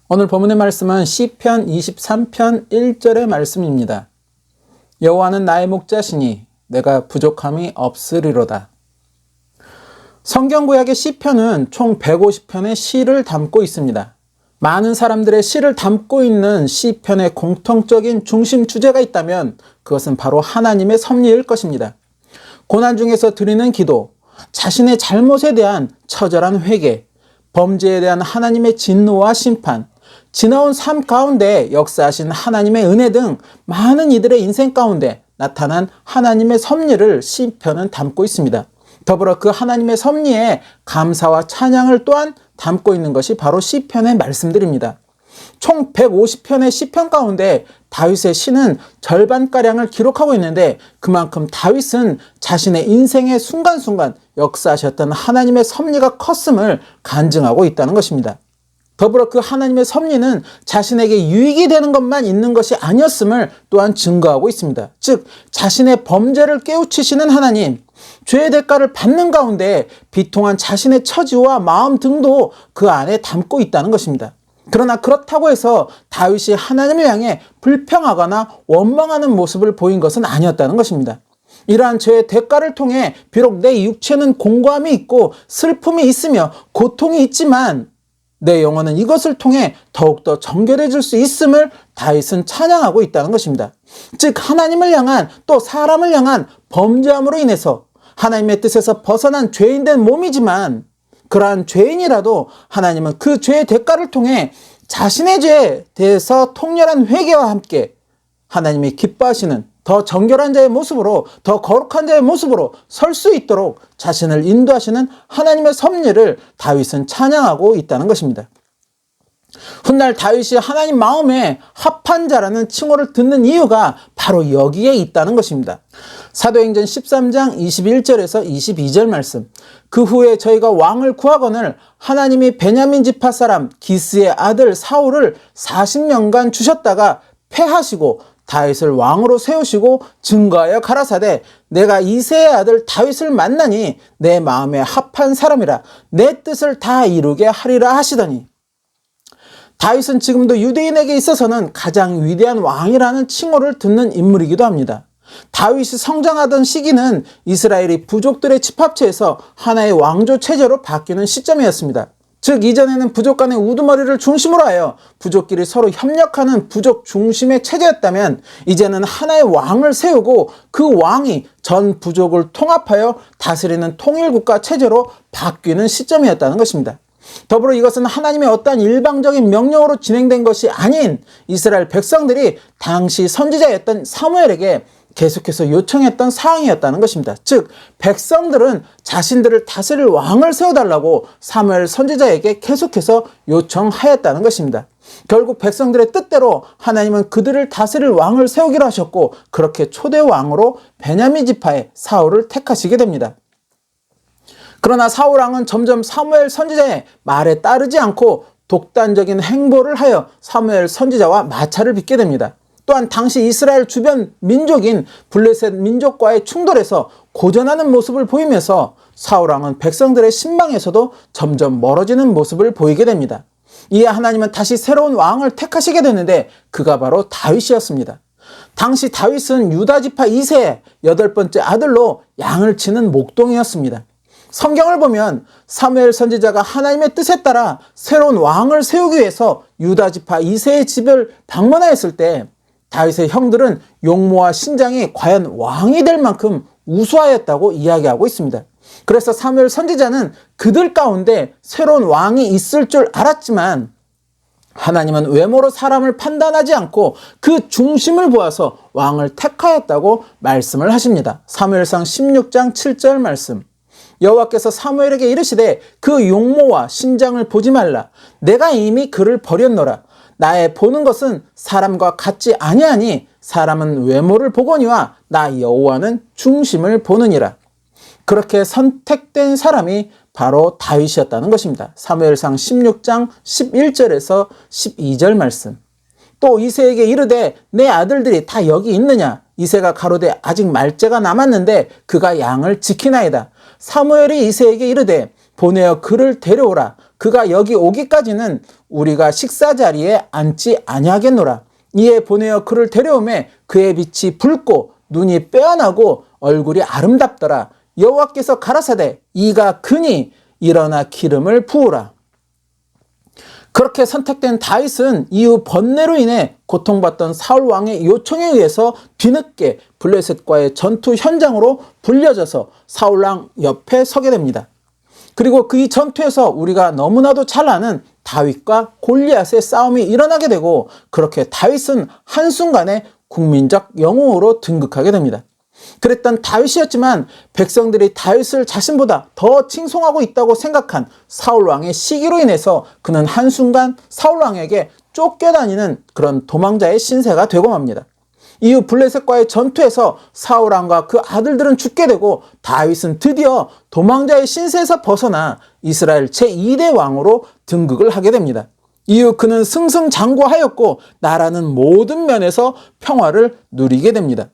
오늘 본문의 말씀은 시편 23편 1절의 말씀입니다. 여호와는 나의 목자시니 내가 부족함이 없으리로다. 성경구약의 시편은 총 150편의 시를 담고 있습니다. 많은 사람들의 시를 담고 있는 시편의 공통적인 중심 주제가 있다면 그것은 바로 하나님의 섭리일 것입니다. 고난 중에서 드리는 기도, 자신의 잘못에 대한 처절한 회개, 범죄에 대한 하나님의 진노와 심판, 지나온 삶 가운데 역사하신 하나님의 은혜 등 많은 이들의 인생 가운데 나타난 하나님의 섭리를 시편은 담고 있습니다. 더불어 그 하나님의 섭리에 감사와 찬양을 또한 담고 있는 것이 바로 시편의 말씀들입니다. 총 150편의 시편 가운데 다윗의 시는 절반가량을 기록하고 있는데 그만큼 다윗은 자신의 인생의 순간순간 역사하셨던 하나님의 섭리가 컸음을 간증하고 있다는 것입니다. 더불어 그 하나님의 섭리는 자신에게 유익이 되는 것만 있는 것이 아니었음을 또한 증거하고 있습니다. 즉 자신의 범죄를 깨우치시는 하나님, 죄의 대가를 받는 가운데 비통한 자신의 처지와 마음 등도 그 안에 담고 있다는 것입니다. 그러나 그렇다고 해서 다윗이 하나님을 향해 불평하거나 원망하는 모습을 보인 것은 아니었다는 것입니다. 이러한 죄의 대가를 통해 비록 내 육체는 공고함이 있고 슬픔이 있으며 고통이 있지만 내 영혼은 이것을 통해 더욱더 정결해질 수 있음을 다윗은 찬양하고 있다는 것입니다. 즉 하나님을 향한 또 사람을 향한 범죄함으로 인해서 하나님의 뜻에서 벗어난 죄인된 몸이지만 그러한 죄인이라도 하나님은 그 죄의 대가를 통해 자신의 죄에 대해서 통렬한 회개와 함께 하나님이 기뻐하시는 더 정결한 자의 모습으로, 더 거룩한 자의 모습으로 설 수 있도록 자신을 인도하시는 하나님의 섭리를 다윗은 찬양하고 있다는 것입니다. 훗날 다윗이 하나님 마음에 합한 자라는 칭호를 듣는 이유가 바로 여기에 있다는 것입니다. 사도행전 13장 21절에서 22절 말씀. 그 후에 저희가 왕을 구하거늘 하나님이 베냐민 지파 사람 기스의 아들 사울을 40년간 주셨다가 패하시고 다윗을 왕으로 세우시고 증거하여 가라사대 내가 이새의 아들 다윗을 만나니 내 마음에 합한 사람이라 내 뜻을 다 이루게 하리라 하시더니 다윗은 지금도 유대인에게 있어서는 가장 위대한 왕이라는 칭호를 듣는 인물이기도 합니다. 다윗이 성장하던 시기는 이스라엘이 부족들의 집합체에서 하나의 왕조 체제로 바뀌는 시점이었습니다. 즉 이전에는 부족 간의 우두머리를 중심으로 하여 부족끼리 서로 협력하는 부족 중심의 체제였다면 이제는 하나의 왕을 세우고 그 왕이 전 부족을 통합하여 다스리는 통일국가 체제로 바뀌는 시점이었다는 것입니다. 더불어 이것은 하나님의 어떠한 일방적인 명령으로 진행된 것이 아닌 이스라엘 백성들이 당시 선지자였던 사무엘에게 계속해서 요청했던 사항이었다는 것입니다. 즉 백성들은 자신들을 다스릴 왕을 세워달라고 사무엘 선지자에게 계속해서 요청하였다는 것입니다. 결국 백성들의 뜻대로 하나님은 그들을 다스릴 왕을 세우기로 하셨고 그렇게 초대 왕으로 베냐민 지파의 사울을 택하시게 됩니다. 그러나 사울 왕은 점점 사무엘 선지자의 말에 따르지 않고 독단적인 행보를 하여 사무엘 선지자와 마찰을 빚게 됩니다. 또한 당시 이스라엘 주변 민족인 블레셋 민족과의 충돌에서 고전하는 모습을 보이면서 사울 왕은 백성들의 신방에서도 점점 멀어지는 모습을 보이게 됩니다. 이에 하나님은 다시 새로운 왕을 택하시게 되는데 그가 바로 다윗이었습니다. 당시 다윗은 유다 지파 이새의 8번째 아들로 양을 치는 목동이었습니다. 성경을 보면 사무엘 선지자가 하나님의 뜻에 따라 새로운 왕을 세우기 위해서 유다 지파 이새의 집을 방문하였을 때 다윗의 형들은 용모와 신장이 과연 왕이 될 만큼 우수하였다고 이야기하고 있습니다. 그래서 사무엘 선지자는 그들 가운데 새로운 왕이 있을 줄 알았지만 하나님은 외모로 사람을 판단하지 않고 그 중심을 보아서 왕을 택하였다고 말씀을 하십니다. 사무엘상 16장 7절 말씀. 여호와께서 사무엘에게 이르시되 그 용모와 신장을 보지 말라. 내가 이미 그를 버렸노라. 나의 보는 것은 사람과 같지 아니하니 사람은 외모를 보거니와 나 여호와는 중심을 보느니라. 그렇게 선택된 사람이 바로 다윗이었다는 것입니다. 사무엘상 16장 11절에서 12절 말씀. 또 이새에게 이르되 내 아들들이 다 여기 있느냐? 이새가 가로되 아직 말째가 남았는데 그가 양을 지키나이다. 사무엘이 이새에게 이르되 보내어 그를 데려오라. 그가 여기 오기까지는 우리가 식사 자리에 앉지 아니하겠노라. 이에 보내어 그를 데려오매 그의 빛이 붉고 눈이 빼어나고 얼굴이 아름답더라. 여호와께서 가라사대 이가 그니 일어나 기름을 부으라. 그렇게 선택된 다윗은 이후 번뇌로 인해 고통받던 사울 왕의 요청에 의해서 뒤늦게 블레셋과의 전투 현장으로 불려져서 사울 왕 옆에 서게 됩니다. 그리고 그 이 전투에서 우리가 너무나도 잘 아는 다윗과 골리앗의 싸움이 일어나게 되고, 그렇게 다윗은 한순간에 국민적 영웅으로 등극하게 됩니다. 그랬던 다윗이었지만 백성들이 다윗을 자신보다 더 칭송하고 있다고 생각한 사울 왕의 시기로 인해서 그는 한순간 사울 왕에게 쫓겨다니는 그런 도망자의 신세가 되고 맙니다. 이후 블레셋과의 전투에서 사울 왕과 그 아들들은 죽게 되고 다윗은 드디어 도망자의 신세에서 벗어나 이스라엘 제2대 왕으로 등극을 하게 됩니다. 이후 그는 승승장구하였고 나라는 모든 면에서 평화를 누리게 됩니다.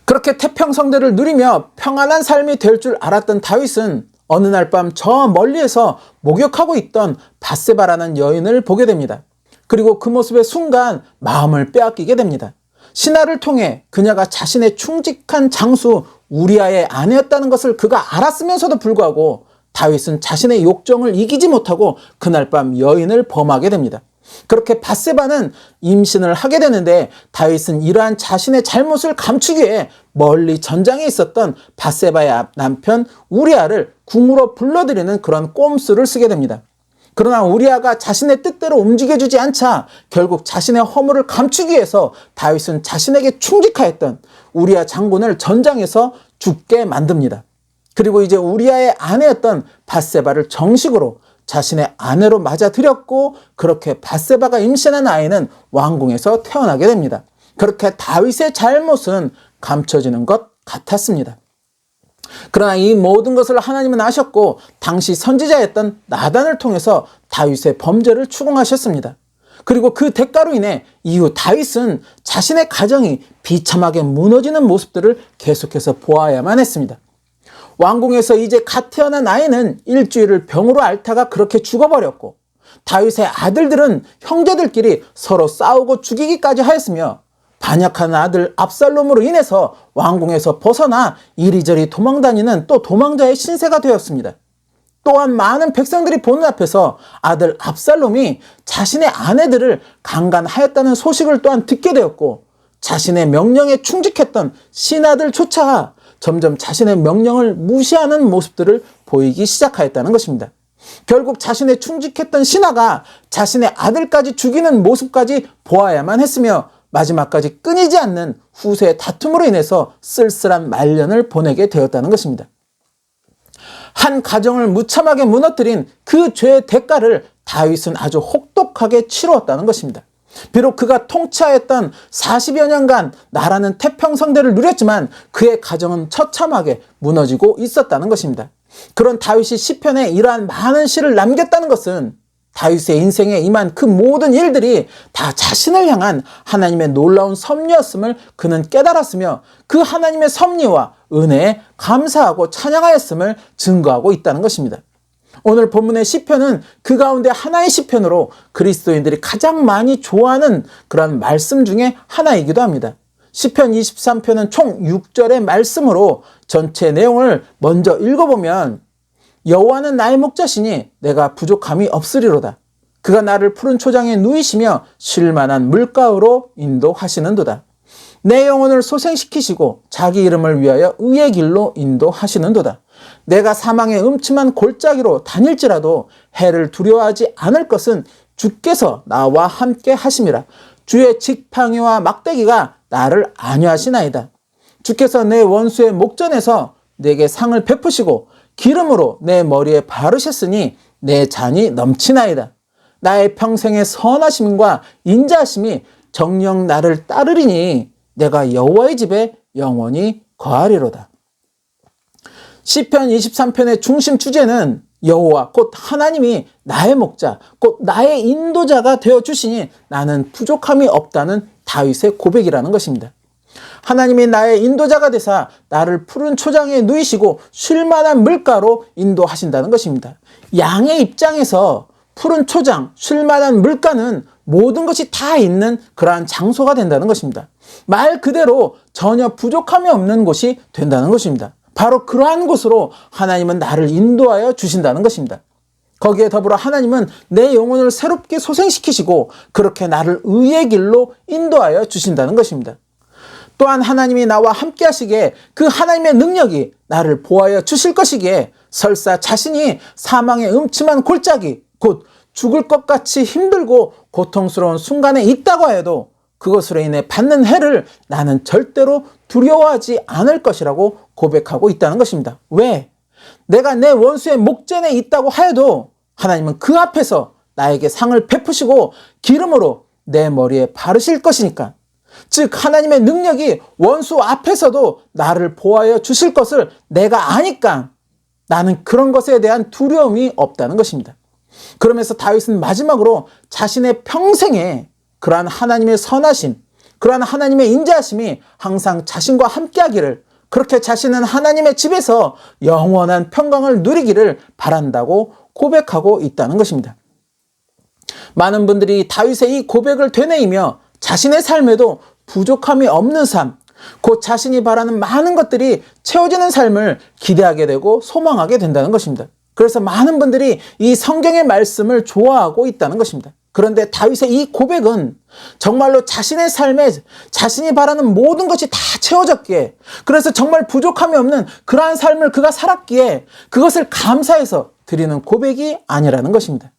그렇게 태평성대를 누리며 평안한 삶이 될 줄 알았던 다윗은 어느 날 밤 저 멀리에서 목욕하고 있던 밧세바라는 여인을 보게 됩니다. 그리고 그 모습에 순간 마음을 빼앗기게 됩니다. 신하를 통해 그녀가 자신의 충직한 장수 우리아의 아내였다는 것을 그가 알았으면서도 불구하고 다윗은 자신의 욕정을 이기지 못하고 그날 밤 여인을 범하게 됩니다. 그렇게 밧세바는 임신을 하게 되는데 다윗은 이러한 자신의 잘못을 감추기 위해 멀리 전장에 있었던 밧세바의 남편 우리아를 궁으로 불러들이는 그런 꼼수를 쓰게 됩니다. 그러나 우리아가 자신의 뜻대로 움직여주지 않자 결국 자신의 허물을 감추기 위해서 다윗은 자신에게 충직하였던 우리아 장군을 전장에서 죽게 만듭니다. 그리고 이제 우리아의 아내였던 밧세바를 정식으로 자신의 아내로 맞아들였고, 그렇게 밧세바가 임신한 아이는 왕궁에서 태어나게 됩니다. 그렇게 다윗의 잘못은 감춰지는 것 같았습니다. 그러나 이 모든 것을 하나님은 아셨고 당시 선지자였던 나단을 통해서 다윗의 범죄를 추궁하셨습니다. 그리고 그 대가로 인해 이후 다윗은 자신의 가정이 비참하게 무너지는 모습들을 계속해서 보아야만 했습니다. 왕궁에서 이제 갓 태어난 아이는 일주일을 병으로 앓다가 그렇게 죽어버렸고, 다윗의 아들들은 형제들끼리 서로 싸우고 죽이기까지 하였으며, 반역한 아들 압살롬으로 인해서 왕궁에서 벗어나 이리저리 도망다니는 또 도망자의 신세가 되었습니다. 또한 많은 백성들이 보는 앞에서 아들 압살롬이 자신의 아내들을 강간하였다는 소식을 또한 듣게 되었고, 자신의 명령에 충직했던 신하들조차 점점 자신의 명령을 무시하는 모습들을 보이기 시작하였다는 것입니다. 결국 자신의 충직했던 신하가 자신의 아들까지 죽이는 모습까지 보아야만 했으며, 마지막까지 끊이지 않는 후세의 다툼으로 인해서 쓸쓸한 말년을 보내게 되었다는 것입니다. 한 가정을 무참하게 무너뜨린 그 죄의 대가를 다윗은 아주 혹독하게 치루었다는 것입니다. 비록 그가 통치하였던 40여 년간 나라는 태평성대를 누렸지만 그의 가정은 처참하게 무너지고 있었다는 것입니다. 그런 다윗이 시편에 이러한 많은 시를 남겼다는 것은 다윗의 인생에 임한 그 모든 일들이 다 자신을 향한 하나님의 놀라운 섭리였음을 그는 깨달았으며, 그 하나님의 섭리와 은혜에 감사하고 찬양하였음을 증거하고 있다는 것입니다. 오늘 본문의 시편은 그 가운데 하나의 시편으로 그리스도인들이 가장 많이 좋아하는 그런 말씀 중에 하나이기도 합니다. 시편 23편은 총 6절의 말씀으로 전체 내용을 먼저 읽어보면, 여호와는 나의 목자시니 내가 부족함이 없으리로다. 그가 나를 푸른 초장에 누이시며 쉴만한 물가로 인도하시는도다. 내 영혼을 소생시키시고 자기 이름을 위하여 의의 길로 인도하시는도다. 내가 사망의 음침한 골짜기로 다닐지라도 해를 두려워하지 않을 것은 주께서 나와 함께 하심이라. 주의 지팡이와 막대기가 나를 안위하시나이다. 주께서 내 원수의 목전에서 내게 상을 베푸시고 기름으로 내 머리에 바르셨으니 내 잔이 넘치나이다. 나의 평생의 선하심과 인자하심이 정녕 나를 따르리니 내가 여호와의 집에 영원히 거하리로다. 시편 23편의 중심 주제는 여호와 곧 하나님이 나의 목자 곧 나의 인도자가 되어주시니 나는 부족함이 없다는 다윗의 고백이라는 것입니다. 하나님이 나의 인도자가 되사 나를 푸른 초장에 누이시고 쉴만한 물가로 인도하신다는 것입니다. 양의 입장에서 푸른 초장, 쉴만한 물가는 모든 것이 다 있는 그러한 장소가 된다는 것입니다. 말 그대로 전혀 부족함이 없는 곳이 된다는 것입니다. 바로 그러한 곳으로 하나님은 나를 인도하여 주신다는 것입니다. 거기에 더불어 하나님은 내 영혼을 새롭게 소생시키시고 그렇게 나를 의의 길로 인도하여 주신다는 것입니다. 또한 하나님이 나와 함께 하시기에 그 하나님의 능력이 나를 보호하여 주실 것이기에 설사 자신이 사망의 음침한 골짜기, 곧 죽을 것 같이 힘들고 고통스러운 순간에 있다고 해도 그것으로 인해 받는 해를 나는 절대로 두려워하지 않을 것이라고 고백하고 있다는 것입니다. 왜? 내가 내 원수의 목전에 있다고 하여도 하나님은 그 앞에서 나에게 상을 베푸시고 기름으로 내 머리에 바르실 것이니까. 즉 하나님의 능력이 원수 앞에서도 나를 보호하여 주실 것을 내가 아니까 나는 그런 것에 대한 두려움이 없다는 것입니다. 그러면서 다윗은 마지막으로 자신의 평생에 그러한 하나님의 선하심, 그러한 하나님의 인자하심이 항상 자신과 함께하기를, 그렇게 자신은 하나님의 집에서 영원한 평강을 누리기를 바란다고 고백하고 있다는 것입니다. 많은 분들이 다윗의 이 고백을 되뇌이며 자신의 삶에도 부족함이 없는 삶, 곧 자신이 바라는 많은 것들이 채워지는 삶을 기대하게 되고 소망하게 된다는 것입니다. 그래서 많은 분들이 이 성경의 말씀을 좋아하고 있다는 것입니다. 그런데 다윗의 이 고백은 정말로 자신의 삶에 자신이 바라는 모든 것이 다 채워졌기에, 그래서 정말 부족함이 없는 그러한 삶을 그가 살았기에 그것을 감사해서 드리는 고백이 아니라는 것입니다.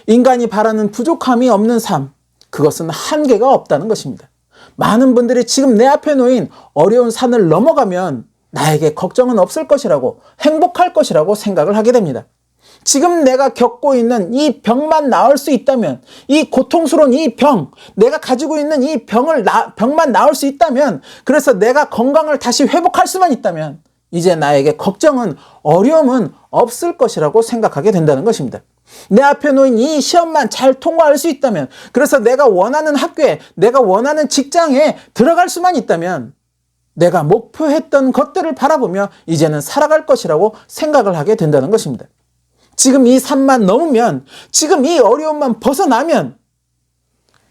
인간이 바라는 부족함이 없는 삶, 그것은 한계가 없다는 것입니다. 많은 분들이 지금 내 앞에 놓인 어려운 산을 넘어가면 나에게 걱정은 없을 것이라고, 행복할 것이라고 생각을 하게 됩니다. 지금 내가 겪고 있는 이 병만 나을 수 있다면, 이 고통스러운 이 병, 내가 가지고 있는 이 병만 나을 수 있다면, 그래서 내가 건강을 다시 회복할 수만 있다면 이제 나에게 걱정은, 어려움은 없을 것이라고 생각하게 된다는 것입니다. 내 앞에 놓인 이 시험만 잘 통과할 수 있다면, 그래서 내가 원하는 학교에, 내가 원하는 직장에 들어갈 수만 있다면 내가 목표했던 것들을 바라보며 이제는 살아갈 것이라고 생각을 하게 된다는 것입니다. 지금 이 산만 넘으면, 지금 이 어려움만 벗어나면,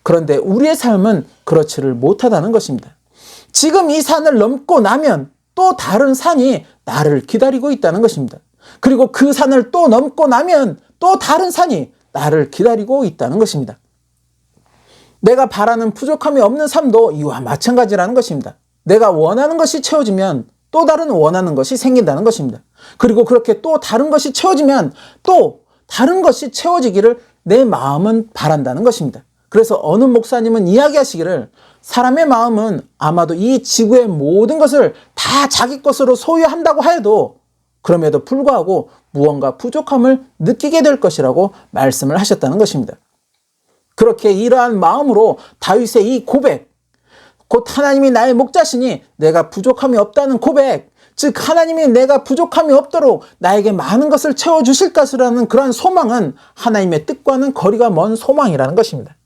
그런데 우리의 삶은 그렇지를 못하다는 것입니다. 지금 이 산을 넘고 나면 또 다른 산이 나를 기다리고 있다는 것입니다. 그리고 그 산을 또 넘고 나면 또 다른 산이 나를 기다리고 있다는 것입니다. 내가 바라는 부족함이 없는 삶도 이와 마찬가지라는 것입니다. 내가 원하는 것이 채워지면 또 다른 원하는 것이 생긴다는 것입니다. 그리고 그렇게 또 다른 것이 채워지면 또 다른 것이 채워지기를 내 마음은 바란다는 것입니다. 그래서 어느 목사님은 이야기하시기를, 사람의 마음은 아마도 이 지구의 모든 것을 다 자기 것으로 소유한다고 해도 그럼에도 불구하고 무언가 부족함을 느끼게 될 것이라고 말씀을 하셨다는 것입니다. 그렇게 이러한 마음으로 다윗의 이 고백, 곧 하나님이 나의 목자시니 내가 부족함이 없다는 고백, 즉 하나님이 내가 부족함이 없도록 나에게 많은 것을 채워주실 것이라는 그러한 소망은 하나님의 뜻과는 거리가 먼 소망이라는 것입니다.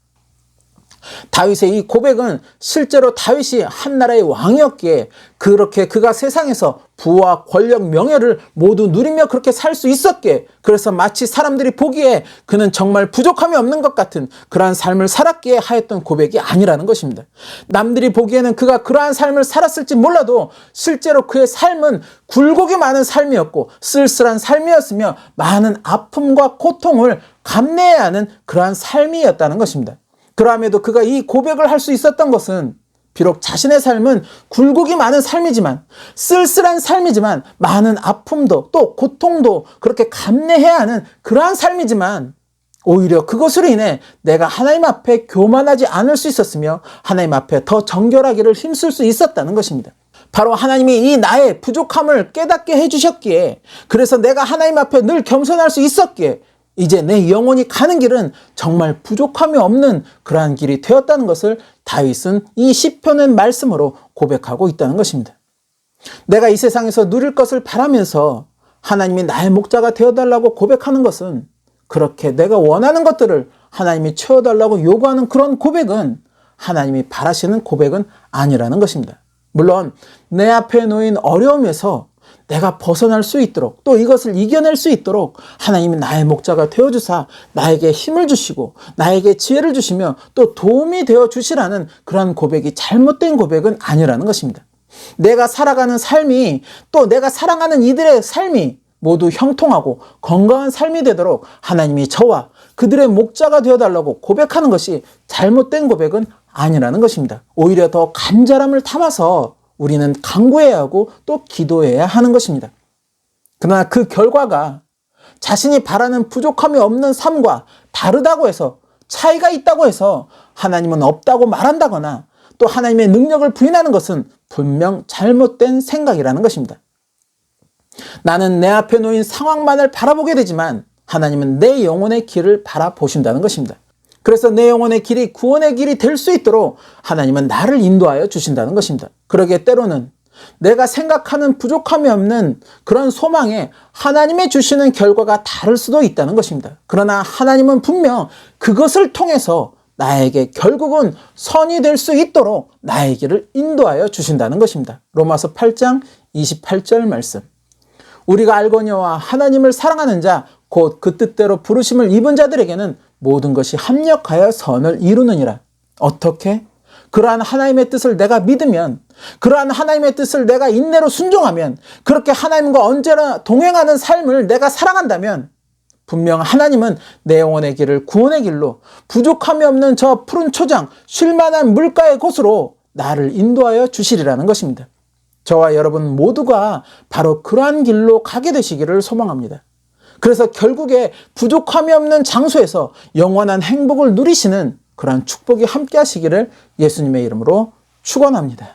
다윗의 이 고백은 실제로 다윗이 한 나라의 왕이었기에 그렇게 그가 세상에서 부와 권력, 명예를 모두 누리며 그렇게 살 수 있었기에, 그래서 마치 사람들이 보기에 그는 정말 부족함이 없는 것 같은 그러한 삶을 살았기에 하였던 고백이 아니라는 것입니다. 남들이 보기에는 그가 그러한 삶을 살았을지 몰라도 실제로 그의 삶은 굴곡이 많은 삶이었고 쓸쓸한 삶이었으며 많은 아픔과 고통을 감내해야 하는 그러한 삶이었다는 것입니다. 그럼에도 그가 이 고백을 할 수 있었던 것은 비록 자신의 삶은 굴곡이 많은 삶이지만, 쓸쓸한 삶이지만, 많은 아픔도 또 고통도 그렇게 감내해야 하는 그러한 삶이지만, 오히려 그것으로 인해 내가 하나님 앞에 교만하지 않을 수 있었으며 하나님 앞에 더 정결하기를 힘쓸 수 있었다는 것입니다. 바로 하나님이 이 나의 부족함을 깨닫게 해주셨기에, 그래서 내가 하나님 앞에 늘 겸손할 수 있었기에 이제 내 영혼이 가는 길은 정말 부족함이 없는 그러한 길이 되었다는 것을 다윗은 이 시편의 말씀으로 고백하고 있다는 것입니다. 내가 이 세상에서 누릴 것을 바라면서 하나님이 나의 목자가 되어달라고 고백하는 것은, 그렇게 내가 원하는 것들을 하나님이 채워달라고 요구하는 그런 고백은 하나님이 바라시는 고백은 아니라는 것입니다. 물론 내 앞에 놓인 어려움에서 내가 벗어날 수 있도록, 또 이것을 이겨낼 수 있도록 하나님이 나의 목자가 되어주사 나에게 힘을 주시고 나에게 지혜를 주시며 또 도움이 되어 주시라는 그러한 고백이 잘못된 고백은 아니라는 것입니다. 내가 살아가는 삶이, 또 내가 사랑하는 이들의 삶이 모두 형통하고 건강한 삶이 되도록 하나님이 저와 그들의 목자가 되어달라고 고백하는 것이 잘못된 고백은 아니라는 것입니다. 오히려 더 간절함을 담아서 우리는 간구해야 하고 또 기도해야 하는 것입니다. 그러나 그 결과가 자신이 바라는 부족함이 없는 삶과 다르다고 해서, 차이가 있다고 해서 하나님은 없다고 말한다거나 또 하나님의 능력을 부인하는 것은 분명 잘못된 생각이라는 것입니다. 나는 내 앞에 놓인 상황만을 바라보게 되지만 하나님은 내 영혼의 길을 바라보신다는 것입니다. 그래서 내 영혼의 길이 구원의 길이 될 수 있도록 하나님은 나를 인도하여 주신다는 것입니다. 그러기에 때로는 내가 생각하는 부족함이 없는 그런 소망에 하나님이 주시는 결과가 다를 수도 있다는 것입니다. 그러나 하나님은 분명 그것을 통해서 나에게 결국은 선이 될 수 있도록 나의 길을 인도하여 주신다는 것입니다. 로마서 8장 28절 말씀. 우리가 알거니와 하나님을 사랑하는 자 곧 그 뜻대로 부르심을 입은 자들에게는 모든 것이 합력하여 선을 이루느니라. 어떻게? 그러한 하나님의 뜻을 내가 믿으면, 그러한 하나님의 뜻을 내가 인내로 순종하면, 그렇게 하나님과 언제나 동행하는 삶을 내가 살아간다면 분명 하나님은 내 영혼의 길을 구원의 길로, 부족함이 없는 저 푸른 초장, 쉴만한 물가의 곳으로 나를 인도하여 주시리라는 것입니다. 저와 여러분 모두가 바로 그러한 길로 가게 되시기를 소망합니다. 그래서 결국에 부족함이 없는 장소에서 영원한 행복을 누리시는 그러한 축복이 함께 하시기를 예수님의 이름으로 축원합니다.